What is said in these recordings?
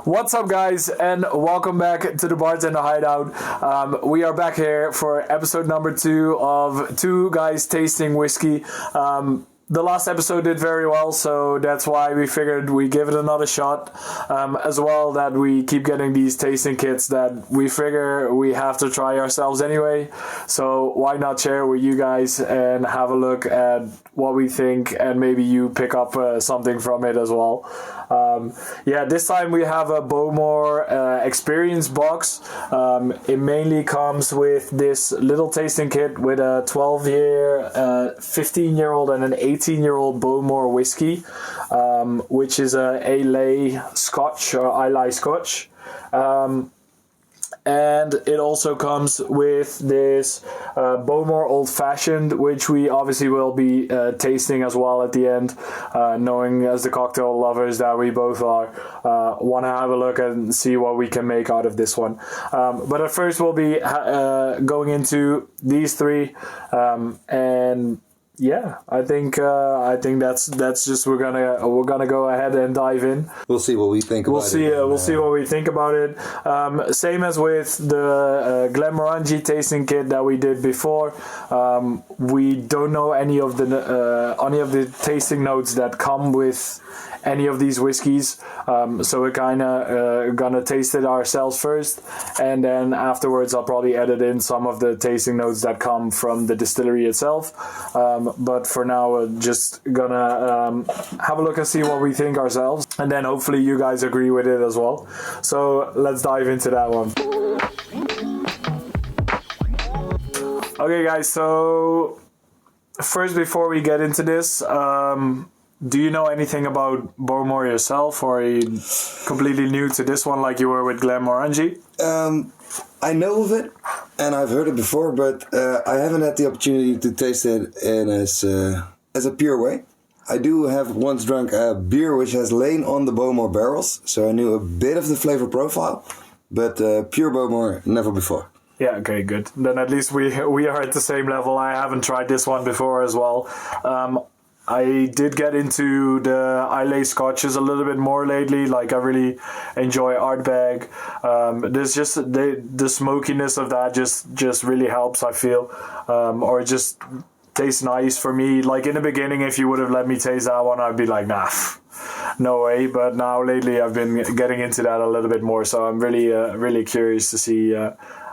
What's up, guys, and welcome back to the Bartender Hideout. We are back here for episode number 2 of Two Guys Tasting Whiskey. The last episode did very well, so that's why we figured we give it another shot. As well, that we keep getting these tasting kits that we figure we have to try ourselves anyway. So why not share with you guys and have a look at what we think, and maybe you pick up something from it as well. This time we have a Bowmore Experience box. It mainly comes with this little tasting kit with a 12-year, 15-year-old and an 18-year-old Bowmore whiskey, which is a Islay Scotch or Islay Scotch. And it also comes with this Bowmore Old Fashioned, which we obviously will be tasting as well at the end, knowing as the cocktail lovers that we both are, want to have a look and see what we can make out of this one. But at first we'll be going into these three, and yeah, I think that's just we're gonna go ahead and dive in. We'll see what we think about it. We'll see what we think about it. Same as with the Glenmorangie tasting kit that we did before. We don't know any of the tasting notes that come with any of these whiskeys, so we're kind of gonna taste it ourselves first, and then afterwards I'll probably edit in some of the tasting notes that come from the distillery itself. But for now, we're just gonna have a look and see what we think ourselves, and then hopefully you guys agree with it as well. So let's dive into that one. Okay, guys, so first, before we get into this, do you know anything about Bowmore yourself, or are you completely new to this one like you were with Glenmorangie? I know of it, and I've heard it before, but I haven't had the opportunity to taste it in as a pure way. I do have once drunk a beer which has lain on the Bowmore barrels, so I knew a bit of the flavor profile, but pure Bowmore, never before. Yeah, okay, good. Then at least we are at the same level. I haven't tried this one before as well. I did get into the Islay Scotches a little bit more lately. Like, I really enjoy Ardbeg. There's just the smokiness of that just really helps, I feel. Or it just tastes nice for me. Like, in the beginning, if you would have let me taste that one, I'd be like, nah, no way. But now lately I've been getting into that a little bit more. So I'm really curious to see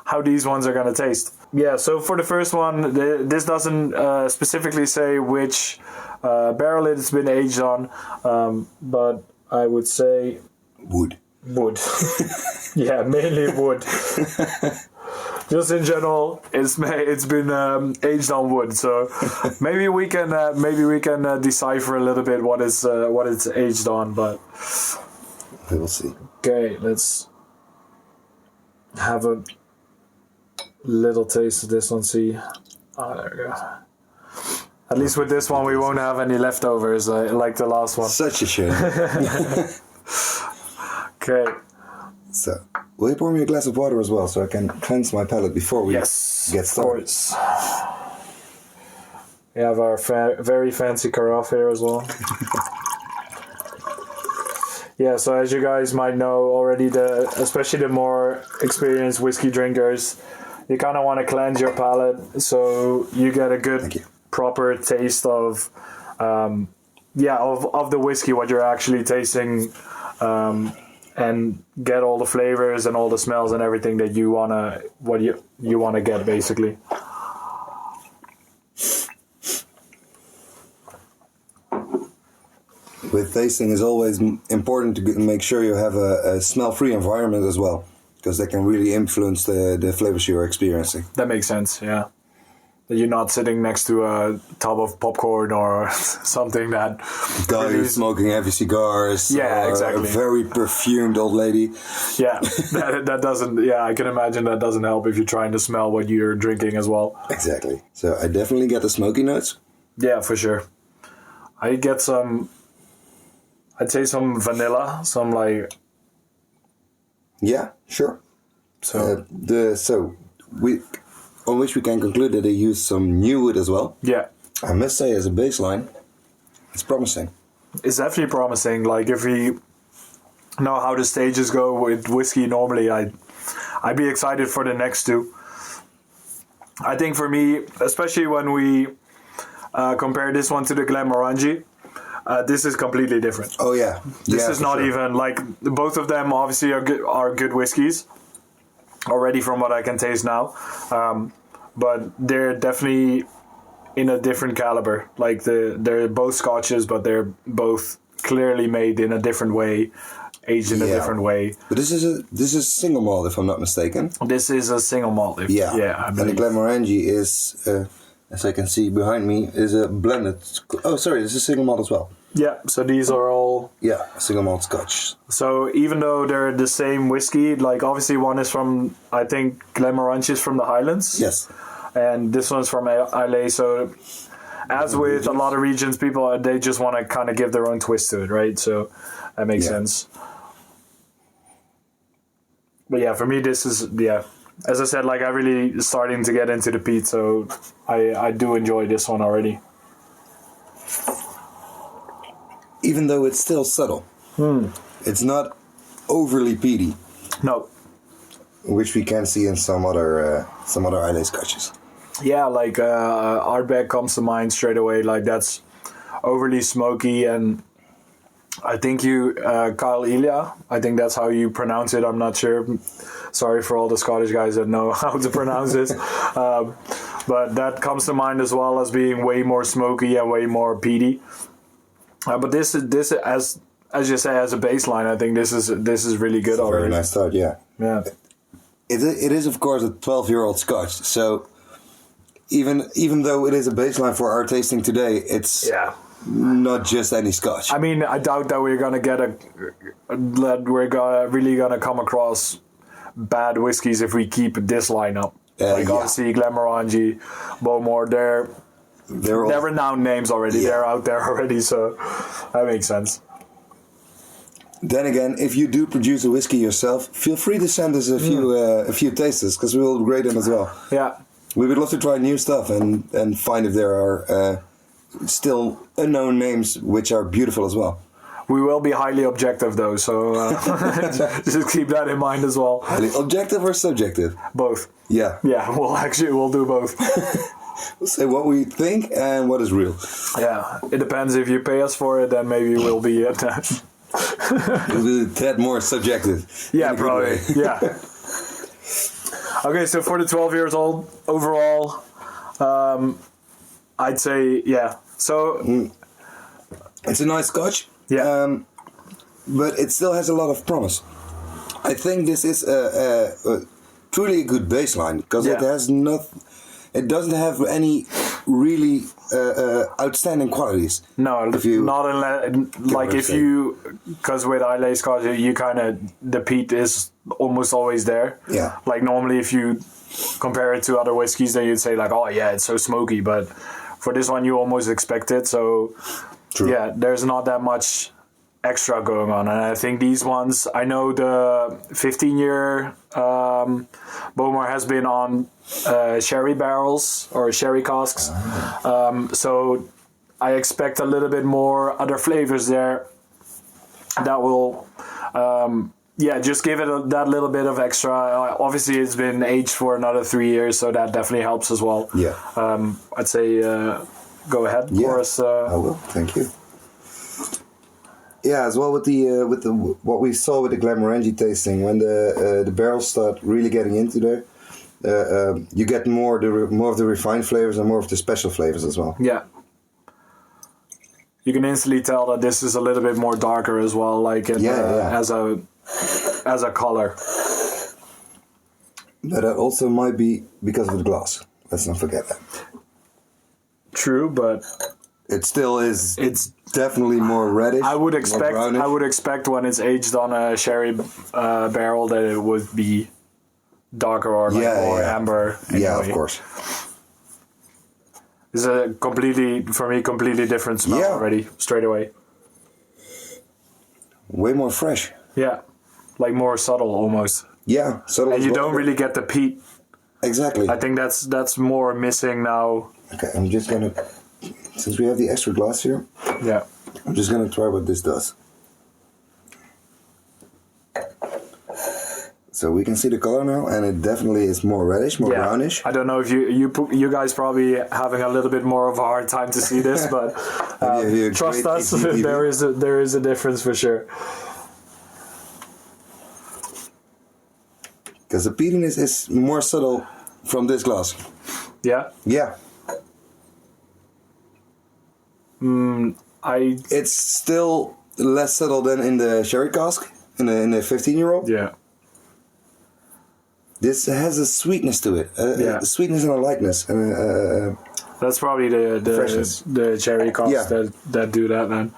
how these ones are going to taste. Yeah, so for the first one, this doesn't specifically say which barrel it's been aged on, but I would say wood. Yeah, mainly wood. Just in general, it's been aged on wood, so maybe we can decipher a little bit what it's aged on, but we will see. Okay, let's have a little taste of this one. See, there we go. At least with this one, we won't have any leftovers like the last one. Such a shame. Okay. So, will you pour me a glass of water as well, so I can cleanse my palate before we get started? Of course. We have our very fancy carafe here as well. Yeah, so as you guys might know already, especially the more experienced whiskey drinkers, you kind of want to cleanse your palate so you get a good, proper taste of the whiskey, what you're actually tasting, and get all the flavors and all the smells and everything that you wanna get, basically. With tasting, it's always important to make sure you have a smell-free environment as well, because that can really influence the flavors you're experiencing. That makes sense, yeah. That you're not sitting next to a tub of popcorn or something that... Guy who's smoking heavy cigars. Yeah, exactly. A very perfumed old lady. Yeah, that doesn't... Yeah, I can imagine that doesn't help if you're trying to smell what you're drinking as well. Exactly. So I definitely get the smoky notes. Yeah, for sure. I get some... I'd say some vanilla, some like... Yeah, sure. So on which we can conclude that they use some new wood as well. Yeah. I must say, as a baseline, it's promising. It's definitely promising. Like, if we know how the stages go with whiskey. Normally, I'd be excited for the next two. I think for me, especially when we compare this one to the Glenmorangie, this is completely different. Oh yeah, This is not even like both of them. Obviously, are good whiskeys already from what I can taste now, but they're definitely in a different caliber. Like they're both Scotches, but they're both clearly made in a different way, aged in a different way. But this is single malt, if I'm not mistaken. This is a single malt. And the Glenmorangie is, as I can see behind me, is a blended. Oh, sorry, this is single malt as well. Yeah, so these are all... Yeah, single malt Scotch. So even though they're the same whiskey, like obviously one is from, I think Glenmorangie is from the Highlands. Yes. And this one's from Islay, so as with a lot of regions, people, they just want to kind of give their own twist to it, right? So that makes sense. But yeah, for me, this is, as I said, like I really starting to get into the peat, so I do enjoy this one already. Even though it's still subtle. It's not overly peaty. No. Which we can see in some other Islay Scotches. Yeah, like Ardbeg comes to mind straight away. Like that's overly smoky, and I think Kyle Ilya, I think that's how you pronounce it. I'm not sure. Sorry for all the Scottish guys that know how to pronounce this. But that comes to mind as well as being way more smoky and way more peaty. But this as you say, as a baseline, I think this is really good already. Very nice start, yeah. Yeah. It is of course a 12-year-old Scotch, so even though it is a baseline for our tasting today, it's not just any Scotch. I mean, I doubt that we're gonna get really gonna come across bad whiskies if we keep this lineup. Obviously Glenmorangie, Bowmore, they're renowned names already. Yeah. They're out there already, so that makes sense. Then again, if you do produce a whiskey yourself, feel free to send us a few tasters, because we will grade them as well. Yeah. We would love to try new stuff and find if there are still unknown names which are beautiful as well. We will be highly objective though, so just keep that in mind as well. Highly objective or subjective? Both. Yeah. Yeah, we'll do both. We'll say what we think and what is real. Yeah, it depends. If you pay us for it, then maybe we'll be at that. We'll be a tad more subjective. Yeah, probably. Yeah. Okay, so for the 12 years old overall, I'd say So it's a nice Scotch. Yeah. But it still has a lot of promise. I think this is truly a good baseline, because it has it doesn't have any really outstanding qualities. No, not unless because with Islay Scotch, the peat is almost always there. Yeah. Like normally, if you compare it to other whiskies, then you'd say like, oh yeah, it's so smoky. But for this one, you almost expect it. So True. Yeah, there's not that much extra going on, and I think these ones, I know the 15-year Bowmore has been on sherry barrels or sherry casks, so I expect a little bit more other flavors there that will just give it that little bit of extra. Obviously it's been aged for another 3 years, so that definitely helps as well. I'd say go ahead, Boris. I will, thank you. Yeah, as well with the what we saw with the Glenmorangie tasting, when the barrels start really getting into there, you get more of the refined flavors and more of the special flavors as well. Yeah, you can instantly tell that this is a little bit more darker as well, like as a color. But that also might be because of the glass. Let's not forget that. True, but it still is. It's definitely more reddish. I would expect when it's aged on a sherry barrel that it would be darker or more amber. Anyway. Yeah, of course. It's a completely different smell already straight away. Way more fresh. Yeah, like more subtle almost. Yeah, subtle. And you don't really get the peat. Exactly. I think that's more missing now. Okay, I'm just gonna. Since we have the extra glass here, I'm just gonna try what this does. So we can see the color now, and it definitely is more reddish, more brownish. I don't know if you guys probably having a little bit more of a hard time to see this, but trust us, there is a difference for sure. Because the peatiness is more subtle from this glass. Yeah? Yeah. It's still less subtle than in the sherry cask, in the 15-year-old. Yeah. This has a sweetness to it, a sweetness and a lightness. That's probably the cherry cask that do that then.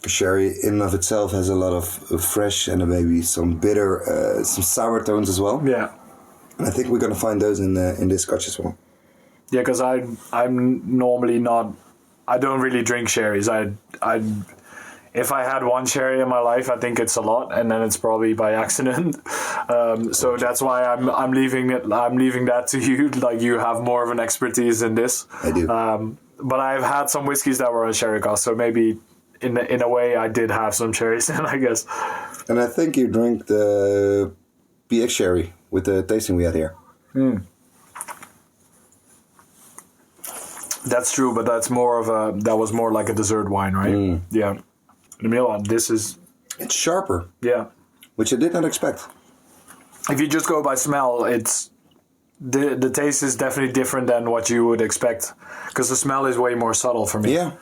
Sherry in and of itself has a lot of fresh and maybe some bitter, some sour tones as well. Yeah. And I think we're going to find those in this scotch as well. Yeah, because I'm normally not... I don't really drink sherries. If I had one sherry in my life, I think it's a lot, and then it's probably by accident. So that's why I'm leaving that to you. Like, you have more of an expertise in this. I do. But I've had some whiskeys that were on sherry cask, so maybe in a way I did have some cherries in, I guess. And I think you drank the PX sherry with the tasting we had here. That's true, but that was more like a dessert wine, right? Yeah. This is... It's sharper. Yeah. Which I did not expect. If you just go by smell, it's... The taste is definitely different than what you would expect. Because the smell is way more subtle for me. Yeah.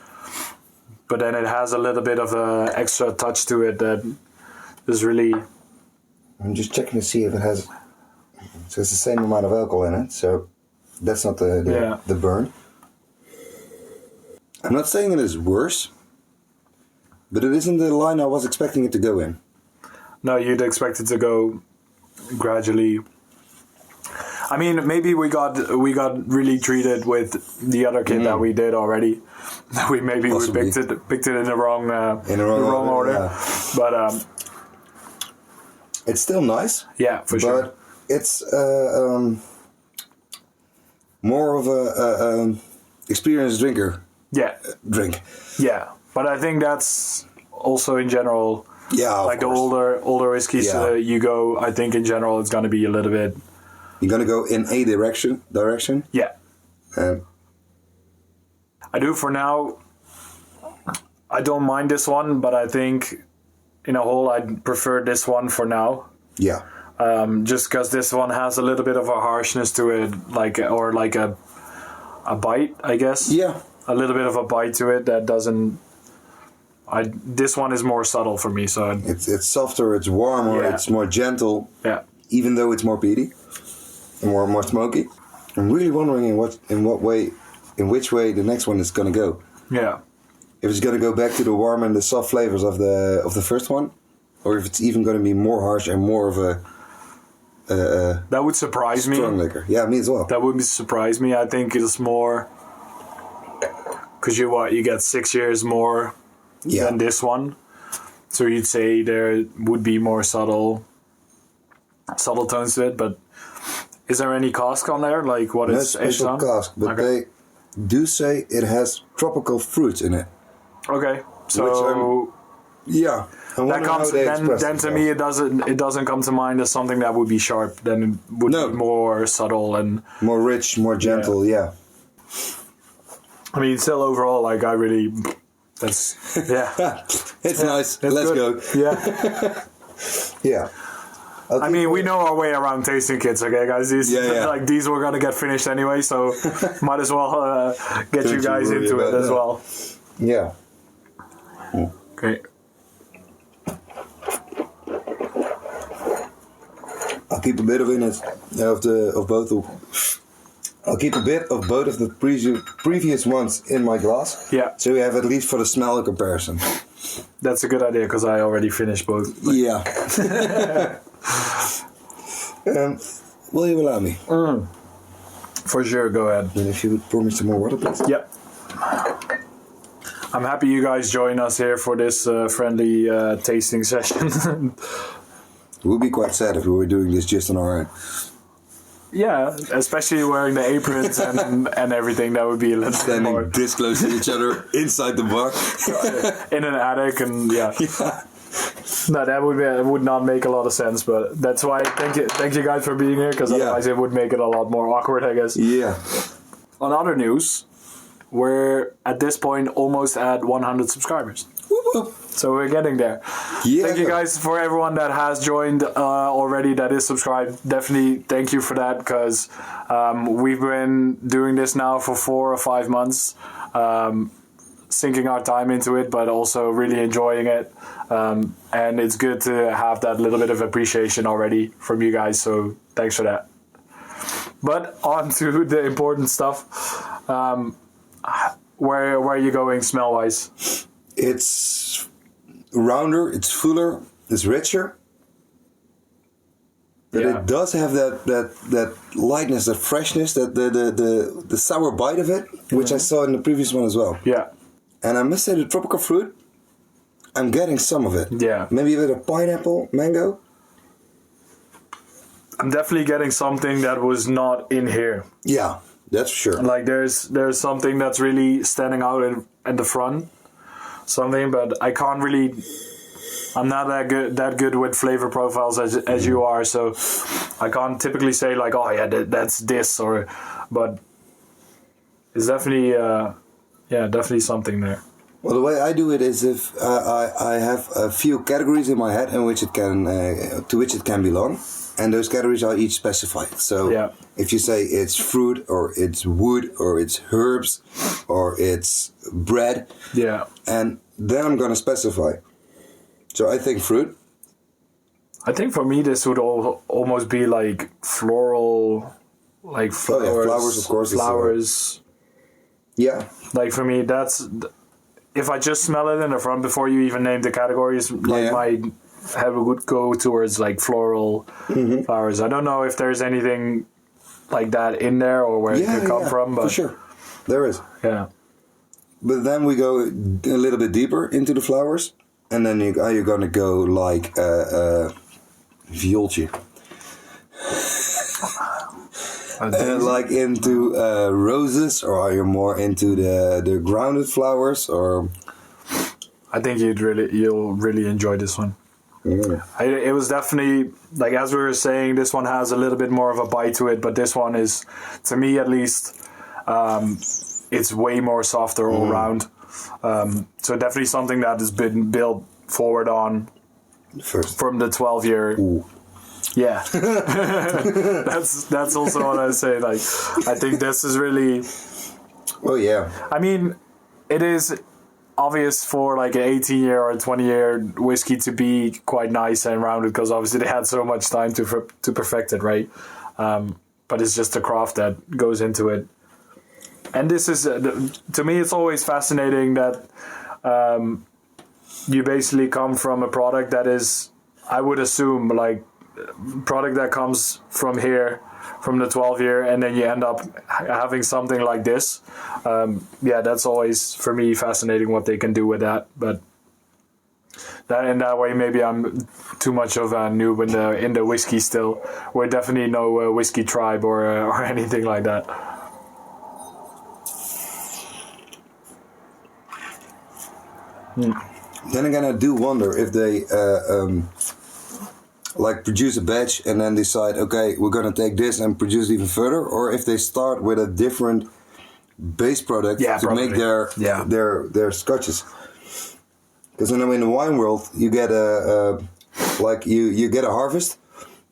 But then it has a little bit of an extra touch to it that is really... I'm just checking to see if it has... So it's the same amount of alcohol in it, so that's not the burn. I'm not saying it is worse, but it isn't the line I was expecting it to go in. No, you'd expect it to go gradually. I mean, maybe we got really treated with the other kit that we did already. We picked it in the wrong order. Yeah. But it's still nice. Yeah, for sure. But it's more of a experienced drinker. Yeah. Drink. Yeah, but I think that's also in general. Yeah, like the older whiskeys you go. I think in general it's going to be a little bit. You're going to go in a direction. Yeah. I do for now. I don't mind this one, but I think in a whole I'd prefer this one for now. Yeah. Just because this one has a little bit of a harshness to it, like a bite, I guess. Yeah. A little bit of a bite to it that doesn't. This one is more subtle for me, so it's softer, it's warmer, it's more gentle. Yeah. Even though it's more peaty and more smoky. I'm really wondering in which way the next one is going to go. Yeah. If it's going to go back to the warm and the soft flavors of the first one, or if it's even going to be more harsh and more of a that would surprise me. Strong liquor. Yeah, me as well. That would surprise me. I think it's more because you get 6 years more than this one, so you'd say there would be more subtle tones to it. But is there any cask on there? Like what is aged on? Cask, but they do say it has tropical fruits in it. Okay, so that comes then to me it doesn't come to mind as something that would be sharp. Then it would be more subtle and more rich, more gentle. Yeah. I mean, still overall, like it's nice. Let's go. Yeah. Yeah. I mean, we know our way around tasting kits, okay, guys? These were gonna get finished anyway, so might as well get you guys into it as well. Yeah. Okay. I'll keep a bit of I'll keep a bit of both of the previous ones in my glass. Yeah. So we have at least for the smell a comparison. That's a good idea because I already finished both. Yeah. Will you allow me? For sure, go ahead. And if you would pour me some more water, please. Yep. I'm happy you guys join us here for this friendly tasting session. It would be quite sad if we were doing this just on our own. Yeah, especially wearing the aprons and everything. That would be a little standing bit more this close to each other inside the bar in an attic, and yeah. No, that would not make a lot of sense, but that's why thank you guys for being here, because otherwise it would make it a lot more awkward, I guess. Yeah. On other news, we're at this point almost at 100 subscribers. So we're getting there. Yeah. Thank you guys for everyone that has joined already, that is subscribed. Definitely thank you for that, because we've been doing this now for 4 or 5 months, sinking our time into it, but also really enjoying it. And it's good to have that little bit of appreciation already from you guys, so thanks for that. But on to the important stuff. Where are you going smell-wise? It's rounder, it's fuller, it's richer. But it does have that lightness, that freshness, that the sour bite of it, which I saw in the previous one as well. Yeah. And I must say, the tropical fruit, I'm getting some of it. Yeah. Maybe a bit of pineapple, mango. I'm definitely getting something that was not in here. Yeah, that's for sure. Like there's something that's really standing out in the front. Something, but I can't really. I'm not that good with flavor profiles as you are, so I can't typically say like, oh yeah, that's this, or, but it's definitely definitely something there. Well, the way I do it is if I have a few categories in my head in which it can to which it can belong, and those categories are each specified. So if you say it's fruit, or it's wood, or it's herbs, or it's bread, and then I'm gonna specify. So I think fruit. I think for me this would almost be like floral, like flowers. Oh, yeah, flowers, of course. Flowers. Yeah. Like for me, that's if I just smell it in the front before you even name the categories, like my head would go towards like floral flowers. I don't know if there's anything like that in there or where it could come from, but for sure, there is. Yeah. But then we go a little bit deeper into the flowers, and then you're gonna go like viooltje. Like into roses, or are you more into the grounded flowers? Or I think you'll really enjoy this one. It was definitely, like as we were saying, this one has a little bit more of a bite to it, but this one is, to me at least, it's way more softer all around. So definitely something that has been built forward on from the 12-year. Ooh. Yeah, that's also what I say. Like, I think this is really. Oh yeah. I mean, it is obvious for like an 18-year or a 20-year whiskey to be quite nice and rounded, because obviously they had so much time to perfect it, right? But it's just the craft that goes into it. And this is, to me, it's always fascinating that you basically come from a product that is, I would assume, like, product that comes from here, from the 12-year, and then you end up having something like this. That's always, for me, fascinating what they can do with that. But that in that way, maybe I'm too much of a noob in the whiskey still. We're definitely no whiskey tribe or anything like that. Then again, I do wonder if they like produce a batch and then decide, okay, we're gonna take this and produce it even further, or if they start with a different base product to make their scotches. Because I know in the wine world, you get you get a harvest,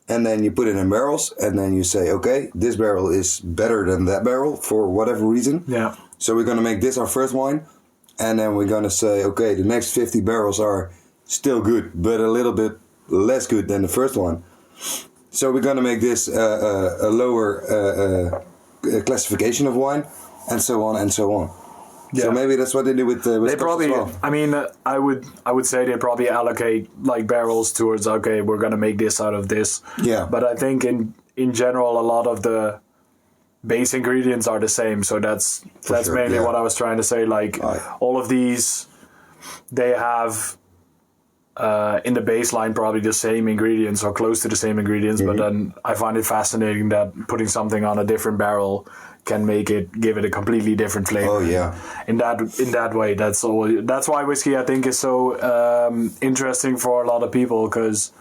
and then you put it in barrels, and then you say, okay, this barrel is better than that barrel for whatever reason. Yeah. So we're gonna make this our first wine, and then we're gonna say, okay, the next 50 barrels are still good, but a little bit less good than the first one. So we're gonna make this a lower classification of wine, and so on and so on. Yeah. So maybe that's what they do with they probably. As well. I mean, I would say they probably allocate like barrels towards, okay, we're gonna make this out of this. Yeah. But I think in general, a lot of the base ingredients are the same. So that's sure, mainly what I was trying to say. Like all of these, they have in the baseline probably the same ingredients or close to the same ingredients, but then I find it fascinating that putting something on a different barrel can give it a completely different flavor. Oh yeah. In that way, that's why whiskey I think is so interesting for a lot of people, because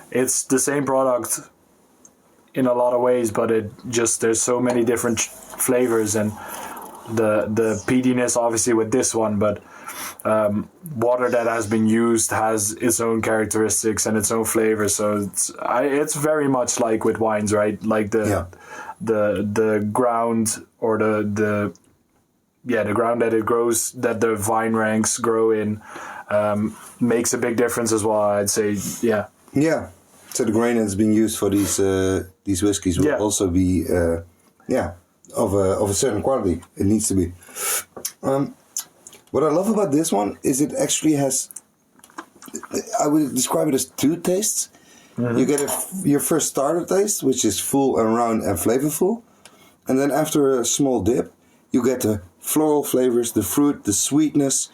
it's the same product in a lot of ways, but there's so many different flavors, and the peatiness obviously with this one, but water that has been used has its own characteristics and its own flavor. So it's very much like with wines, right? Like the ground or the ground that it grows, that the vine ranks grow in, makes a big difference as well, I'd say. Yeah. Yeah. So the grain that's being used for these whiskies will also be of a certain quality. It needs to be. What I love about this one is it actually has, I would describe it as two tastes. Mm-hmm. You get your first starter taste, which is full and round and flavorful. And then after a small dip, you get the floral flavors, the fruit, the sweetness.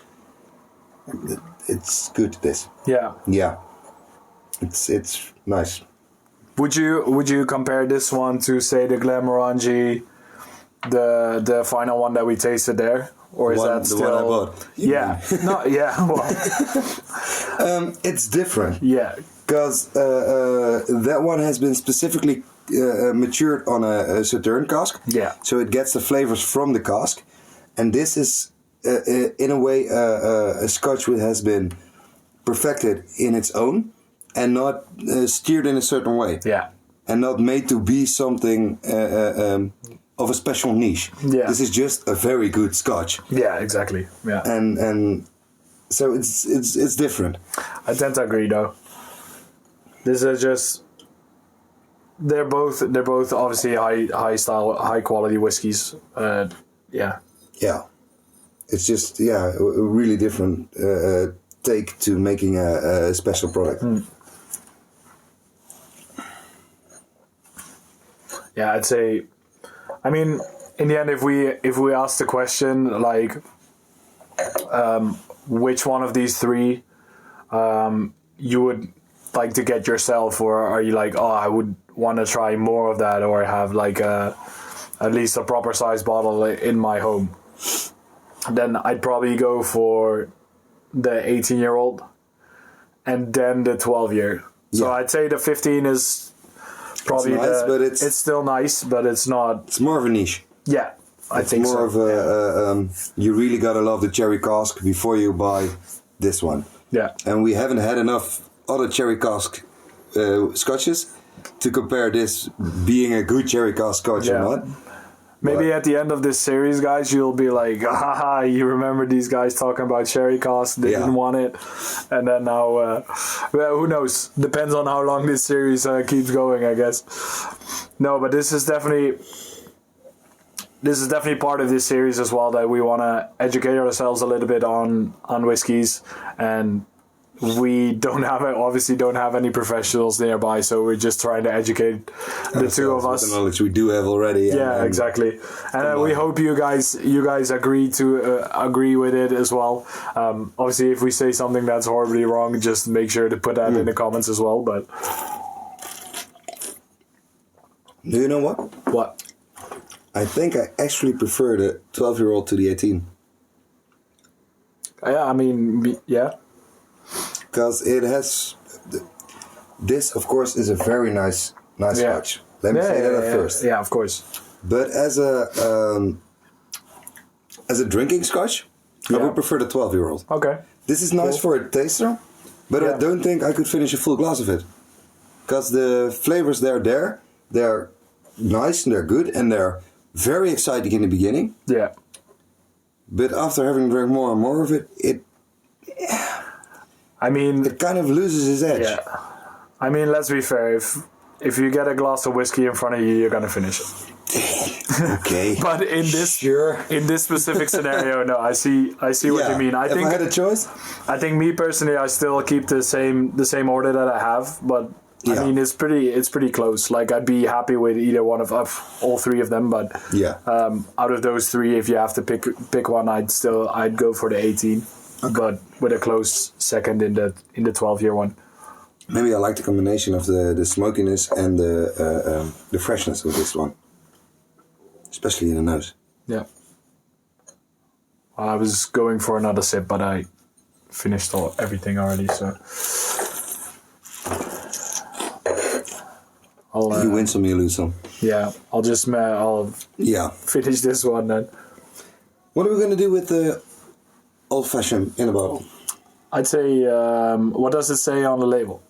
It's good, this. Yeah. Yeah. It's nice. Would you compare this one to, say, the Glenmorangie, the final one that we tasted there? Or is that still... The one I bought? Yeah. No, yeah. Well. It's different. Yeah. Because that one has been specifically matured on a Sauterne cask. Yeah. So it gets the flavors from the cask. And this is, in a way, a Scotch which has been perfected in its own and not steered in a certain way. Yeah. And not made to be something... of a special niche. Yeah. This is just a very good Scotch. Yeah, exactly. Yeah. And so it's different. I tend to agree though. This is just they're both obviously high style, high quality whiskies. Yeah. Yeah. It's just a really different take to making a special product. Yeah, I'd say, I mean, in the end, if we ask the question, like, which one of these three you would like to get yourself, or are you like, oh, I would want to try more of that, or have like at least a proper size bottle in my home, then I'd probably go for the 18-year-old and then the 12-year. So Yeah. I'd say the 15 is... Probably it's nice, but it's still nice, but it's not. It's more of a niche. Yeah, I think so. It's more of a. You really gotta love the cherry cask before you buy this one. Yeah, and we haven't had enough other cherry cask scotches to compare this being a good cherry cask scotch or not. Maybe at the end of this series, guys, you'll be like, haha, you remember these guys talking about cherry cask, they didn't want it. And then now, well, who knows? Depends on how long this series keeps going, I guess. No, but this is definitely part of this series as well, that we want to educate ourselves a little bit on whiskeys, and we obviously don't have any professionals nearby, so we're just trying to educate the two of us. The knowledge we do have already. Yeah, exactly. And we hope you guys agree with it as well. Obviously, if we say something that's horribly wrong, just make sure to put that in the comments as well. But do you know what? What? I think I actually prefer the 12-year-old to the 18. Yeah, I mean, yeah. Because it has... This, of course, is a very nice scotch. Let me say that at first. Yeah, of course. But as a drinking scotch, I would prefer the 12-year-old. Okay. This is nice for a taster, but I don't think I could finish a full glass of it. Because the flavors they're nice and they're good and they're very exciting in the beginning. Yeah. But after having drank more and more of it, it kind of loses its edge. Yeah. I mean, let's be fair. If you get a glass of whiskey in front of you, you're gonna finish it. Okay. But in this specific scenario, no, I see what you mean. If I had a choice, I think me personally, I still keep the same order that I have, but I mean, it's pretty close. Like, I'd be happy with either one of all three of them, but out of those three, if you have to pick one, I'd go for the 18. but with a close second in the 12-year one. Maybe I like the combination of the smokiness and the freshness of this one, especially in the nose. Yeah. Well, I was going for another sip, but I finished everything already. So you win some, you lose some. Yeah, I'll finish this one then. What are we going to do with the old-fashioned in a bottle? I'd say, what does it say on the label?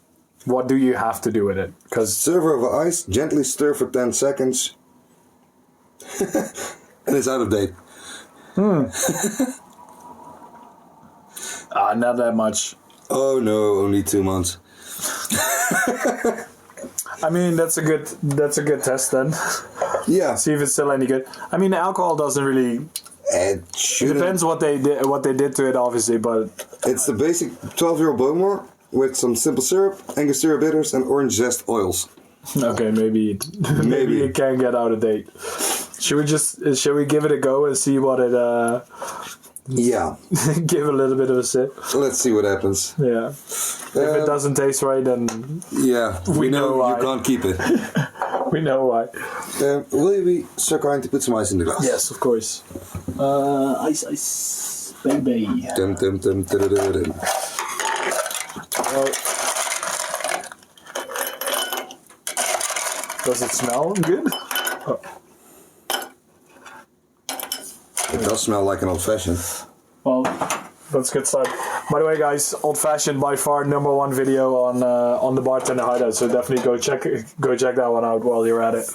What do you have to do with it? Because serve over ice, gently stir for 10 seconds, and it's out of date. Not that much. Oh no, only 2 months. I mean, that's a good test then. Yeah. See if it's still any good. I mean, the alcohol doesn't really. It shouldn't. Depends what they did to it, obviously, but it's the basic 12-year-old Bowmore with some simple syrup, Angostura bitters, and orange zest oils. Okay, maybe it can get out of date. Should we give it a go and see what it? Yeah. Give a little bit of a sip. Let's see what happens. Yeah. If it doesn't taste right, then yeah, we know why. You can't keep it. We know why. Will you be so kind to put some ice in the glass? Yes, of course. Ice, baby. Dum, dum, dum, dum, dum, dum. Does it smell good? Oh. It does smell like an old-fashioned. Well, let's get started. By the way, guys, old-fashioned by far #1 video on the Bartender Hideout. So definitely go check that one out while you're at it.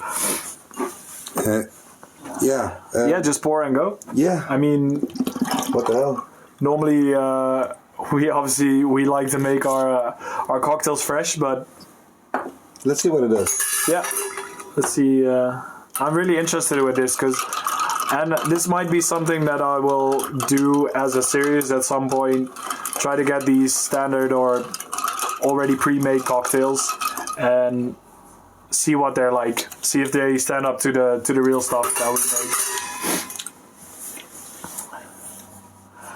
Yeah, just pour and go. Yeah. I mean, what the hell? Normally, we like to make our cocktails fresh, but let's see what it does. Yeah, let's see. I'm really interested with this and this might be something that I will do as a series at some point. Try to get these standard or already pre-made cocktails and see what they're like. See if they stand up to the real stuff that we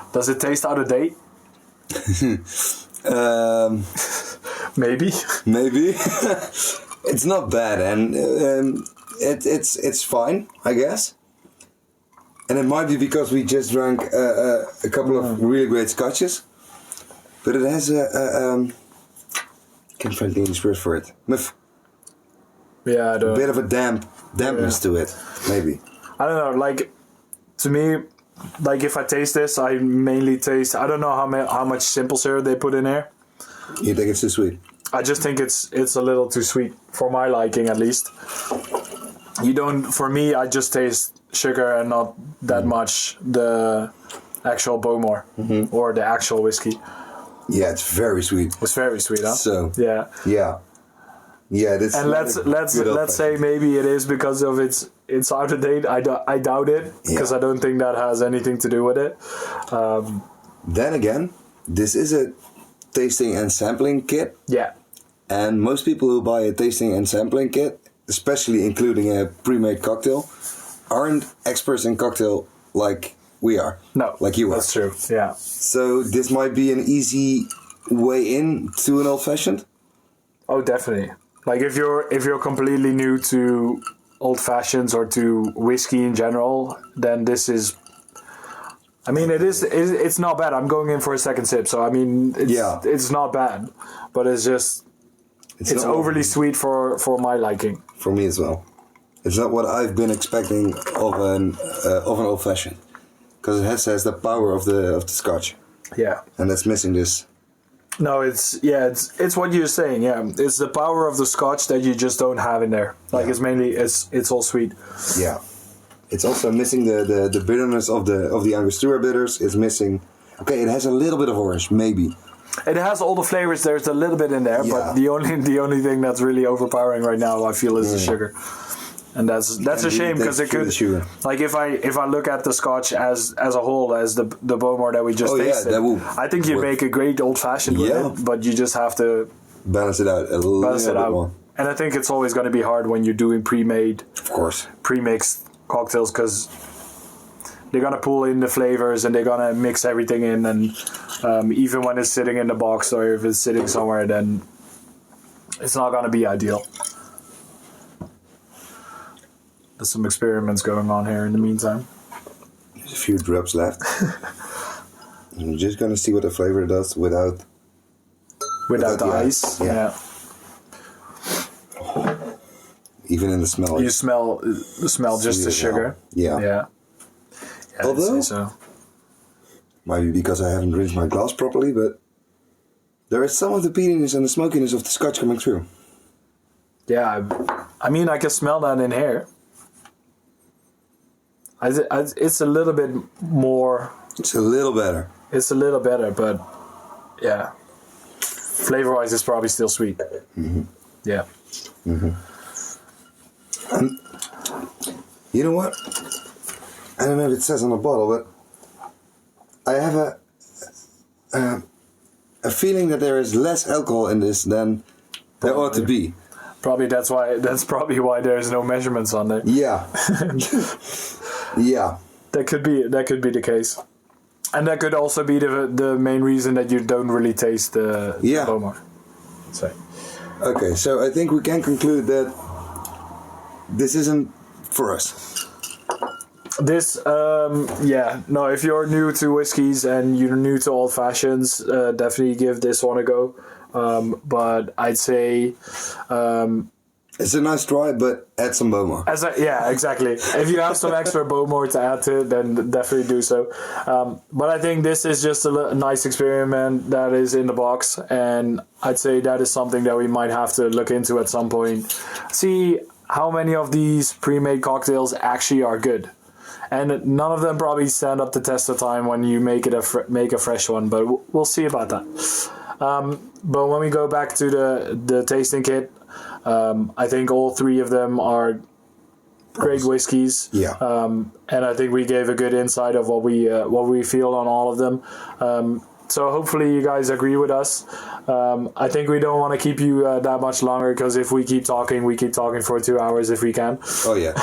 make. Does it taste out of date? Maybe. Maybe. It's not bad, and it's fine, I guess. And it might be because we just drank a couple of really great scotches, but it has can't find the English word for it. Yeah, a bit of a dampness to it, maybe. I don't know. Like, to me, like if I taste this, I mainly taste. I don't know how much simple syrup they put in here. You think it's too sweet? I just think it's a little too sweet for my liking, at least. You don't. For me, I just taste sugar and not that much the actual Bowmore or the actual whiskey. Yeah, it's very sweet. It's very sweet, huh? So yeah. This and let's say maybe it is because of it's out of date. I doubt it because I don't think that has anything to do with it. Then again, this is a tasting and sampling kit. Yeah. And most people who buy a tasting and sampling kit, especially including a pre-made cocktail, aren't experts in cocktail like we are. No, like you are. That's true. Yeah. So this might be an easy way in to an old fashioned. Oh, definitely. Like if you're completely new to old fashions or to whiskey in general, then this is. I mean, it's not bad. I'm going in for a second sip, so I mean, it's not bad, but it's just it's overly sweet for my liking. For me as well. It's not what I've been expecting of an old fashioned, because it has the power of the Scotch. Yeah, and that's missing this. No, it's what you're saying. Yeah, it's the power of the Scotch that you just don't have in there. Like it's mainly it's all sweet. Yeah, it's also missing the bitterness of the Angostura bitters. It's missing. Okay, it has a little bit of orange, maybe. It has all the flavors. There's a little bit in there, but the only thing that's really overpowering right now, I feel, is the sugar. And that's a shame because it could, like, if I look at the Scotch as a whole, as the Bowmore that we just tasted, I think you'd make a great old fashioned with it, but you just have to balance it out a little bit more. And I think it's always going to be hard when you're doing pre-made, of course, pre-mixed cocktails, because they're gonna pull in the flavors and they're gonna mix everything in, and Even when it's sitting in the box or if it's sitting somewhere, then it's not going to be ideal. There's some experiments going on here in the meantime. There's a few drops left. I'm just going to see what the flavor does without the ice. Yeah. Even in the smell. You smell just the sugar. Yeah. Although, I'd say so. Might be because I haven't rinsed my glass properly, but there is some of the peatiness and the smokiness of the scotch coming through. Yeah, I mean, I can smell that in here. It's a little bit more... It's a little better. It's a little better, but yeah. Flavor-wise, it's probably still sweet. Mm-hmm. Yeah. Mm-hmm. You know what? I don't know if it says on the bottle, but I have a feeling that there is less alcohol in this than there ought to be. Probably that's probably why there's no measurements on there. Yeah. Yeah. That could be the case. And that could also be the main reason that you don't really taste the Bowmore. So. Okay, so I think we can conclude that this isn't for us. This, if you're new to whiskeys and you're new to old fashions, definitely give this one a go. But I'd say... it's a nice try, but add some Bowmore. Exactly. If you have some extra Bowmore to add to it, then definitely do so. But I think this is just a nice experiment that is in the box, and I'd say that is something that we might have to look into at some point. See how many of these pre-made cocktails actually are good. And none of them probably stand up the test of time when you make a fresh one, but we'll see about that. But when we go back to the tasting kit, I think all three of them are great whiskeys. Yeah. And I think we gave a good insight of what we feel on all of them. So hopefully you guys agree with us. I think we don't want to keep you that much longer, because if we keep talking for 2 hours if we can. Oh yeah.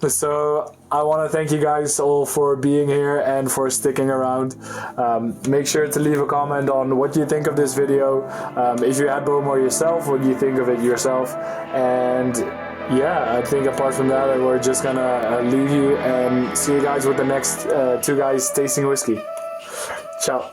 So I want to thank you guys all for being here and for sticking around. Make sure to leave a comment on what you think of this video. If you had Bowmore yourself, what do you think of it yourself? And yeah, I think apart from that, we're just gonna leave you and see you guys with the next two guys tasting whiskey. Ciao.